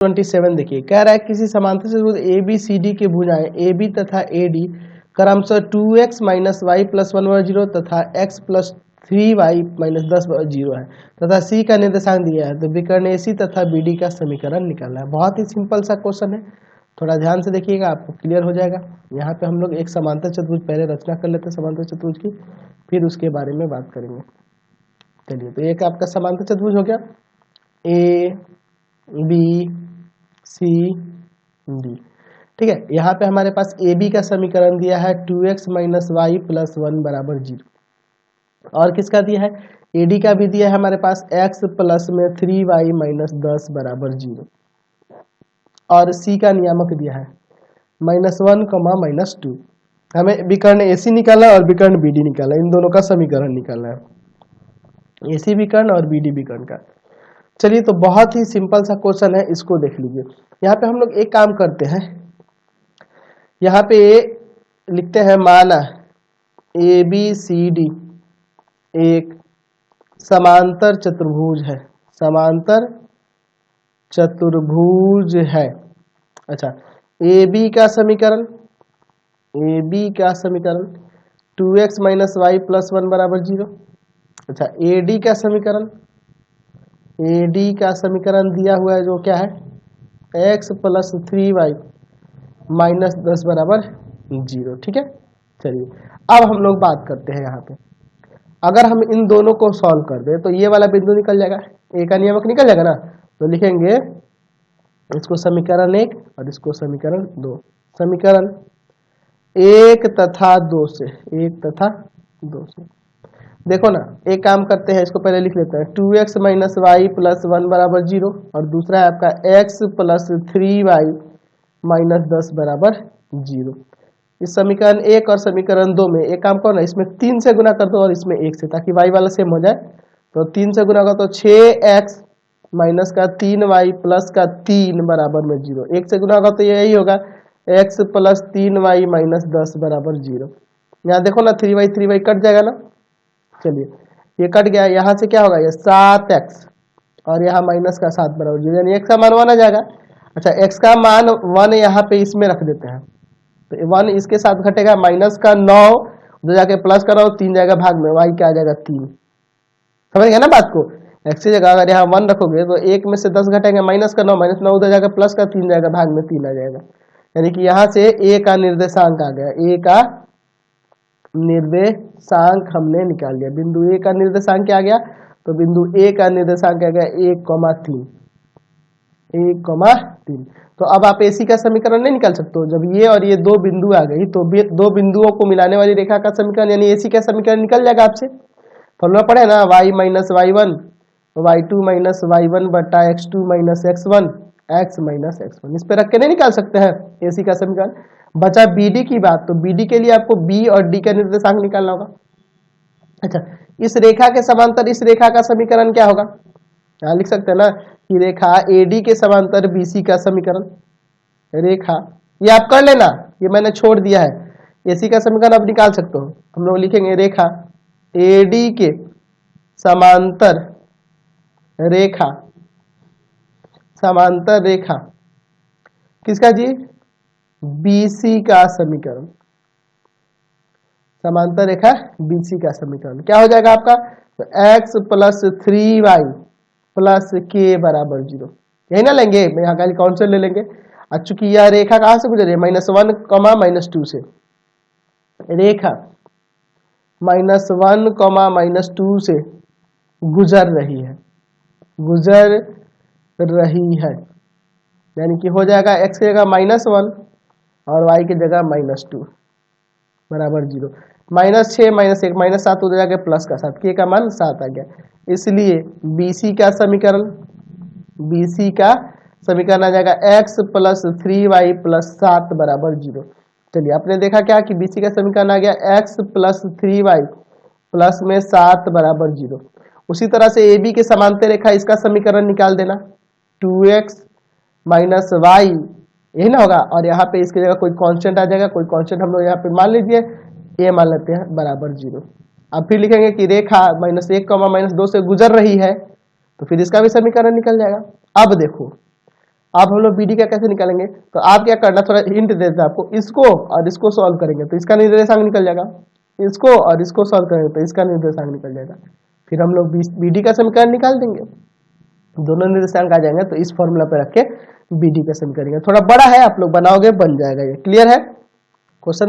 27 देखिए, कह रहा है किसी समांतर चतुर्भुज ए बी सी डी के भुजाएं ए बी तथा ए डी क्रमशः 2x माइनस वाई प्लस 1/0 तथा x प्लस 3y माइनस 10/0 है तथा c का निर्देशांक दिया है, तो विकर्ण AC तथा BD का समीकरण निकालना है। बहुत ही सिंपल सा क्वेश्चन है, थोड़ा ध्यान से देखिएगा, आपको क्लियर हो जाएगा। यहाँ पे हम लोग एक समांतर चतुर्भुज पहले रचना कर लेते हैं समांतर चतुर्भुज की, फिर उसके बारे में बात करेंगे। चलिए, तो एक आपका समांतर चतुर्भुज हो गया ए बी सी डी, ठीक है। यहाँ पे हमारे पास ए बी का समीकरण दिया है 2x माइनस वाई प्लस 1 बराबर 0, और किसका दिया है, ए डी का भी दिया है हमारे पास x प्लस में 3y माइनस 10 बराबर 0, और सी का नियामक दिया है -1, -2। हमें विकर्ण एसी निकालना है और विकर्ण बीडी निकालना है, इन दोनों का समीकरण निकालना है, एसी विकर्ण और बीडी विकर्ण का। चलिए, तो बहुत ही सिंपल सा क्वेश्चन है, इसको देख लीजिए। यहाँ पे हम लोग एक काम करते हैं, यहाँ पे लिखते हैं माना ए बी सी डी एक समांतर चतुर्भुज है, समांतर चतुर्भुज है। अच्छा, ए बी का समीकरण, ए बी का समीकरण 2x माइनस वाई प्लस 1 बराबर 0। अच्छा, ए डी का समीकरण, ए डी का समीकरण दिया हुआ है जो क्या है x प्लस 3y माइनस 10 बराबर 0, ठीक है। चलिए, अब हम लोग बात करते हैं यहाँ पे, अगर हम इन दोनों को सॉल्व कर दें तो ये वाला बिंदु निकल जाएगा, ए का नियामक निकल जाएगा ना, तो लिखेंगे इसको समीकरण 1 और इसको समीकरण 2, समीकरण 1 तथा 2 से, 1 तथा 2 से। देखो ना, एक काम करते हैं, इसको पहले लिख लेते हैं 2x माइनस वाई प्लस 1 बराबर 0, और दूसरा है आपका x प्लस 3y माइनस 10 बराबर 0। इस समीकरण 1 और समीकरण 2 में एक काम करो ना, इसमें 3 से गुना कर दो और इसमें 1 से, ताकि y वाला सेम हो जाए। तो 3 से गुना करो तो 6x माइनस का 3y प्लस का 3 बराबर में 0, 1 से गुना होगा तो यही होगा x प्लस 3y माइनस 10 बराबर 0। यहाँ देखो ना, 3y कट जाएगा ना, चलिए ये कट गया, यहाँ से क्या होगा, ये 7x और यहाँ माइनस का 7 बराबर 0, यानी x का मान 1 आ जाएगा। अच्छा, x का मान 1 यहाँ पे इसमें रख देते हैं, तो 1 इसके साथ घटेगा, माइनस का 9 उधर जाके प्लस का 9, 3 जाएगा भाग में, y क्या आ जाएगा 3। समझ गया ना बात को, x की जगह अगर यहाँ 1 रखोगे तो 1 में से 10 घटेंगे, माइनस का 9, -9 उधर जाएगा प्लस का 3 जाएगा भाग में 3 आ जाएगा, यानी कि यहाँ से a का निर्देशांक आ गया, a का निर्देशांक हमने निकाल लिया। बिंदु ए का निर्देशांक क्या आ गया, तो बिंदु ए का निर्देशांक आ गया 1,3, 1,3। तो अब आप एसी का समीकरण नहीं निकाल सकते हो, जब ये और ये दो बिंदु आ गई तो दो बिंदुओं को मिलाने वाली रेखा का समीकरण यानी एसी का समीकरण निकल जाएगा आपसे। फॉर्मूला पढ़े ना, y minus y1 y2 minus y1 बटा x2 minus x1 x minus x1, इस पे रख के नहीं निकाल सकते हैं एसी का समीकरण। बचा बीडी की बात, तो बीडी के लिए आपको बी और डी का निर्देशांक निकालना होगा। अच्छा, इस रेखा के समांतर इस रेखा का समीकरण क्या होगा, यहाँ लिख सकते हैं ना कि रेखा एडी के समांतर बीसी का समीकरण, रेखा ये आप कर लेना, ये मैंने छोड़ दिया है, एसी का समीकरण आप निकाल सकते हो। हम लोग लिखेंगे रेखा एडी के समांतर रेखा, समांतर रेखा किसका जी, बीसी का समीकरण, समांतर रेखा बीसी का समीकरण क्या हो जाएगा आपका, तो x plus 3y plus k बराबर 0, यही ना लेंगे, मैं यहाँ खाली कॉन्स्टेंट ले लेंगे। अब चूंकि यह रेखा कहाँ से गुजर रही है, -1, -2 से, रेखा -1, -2 से गुजर रही है, गुजर रही है, यानी कि हो जाएगा x की जगह -1 और y की जगह -2 बराबर 0, -6 -1 -7 उधर जाके प्लस का 7, k का मान 7 आ गया। इसलिए BC का समीकरण, BC का समीकरण आ जाएगा x प्लस 3y प्लस 7 बराबर 0। चलिए, आपने देखा क्या कि BC का समीकरण आ गया x प्लस 3y प्लस में 7 बराबर 0। उसी तरह से AB के समांतर रेखा, इसका समीकरण निकाल देना 2x माइनस y, यही ना होगा, और यहाँ पे इसकी जगह कोई कांस्टेंट आ जाएगा, कोई कांस्टेंट हम लोग यहाँ पे मान लीजिए a मान लेते हैं बराबर 0। अब फिर लिखेंगे कि रेखा -1, -2 से गुजर रही है, तो फिर इसका भी समीकरण निकल जाएगा। अब देखो, अब हम लोग BD का कैसे निकालेंगे, तो आप क्या करना, थोड़ा हिंट देते हैं आपको, इसको और इसको सॉल्व करेंगे तो इसका निर्देशांक निकल जाएगा, इसको और इसको सॉल्व करेंगे तो इसका निर्देशांक निकल जाएगा, फिर हम लोग BD का समीकरण निकाल देंगे, दोनों निर्देशांक आ जाएंगे तो इस फॉर्मूला पे रख के BD का समीकरण करेंगे। थोड़ा बड़ा है, आप लोग बनाओगे बन जाएगा ये, क्लियर है।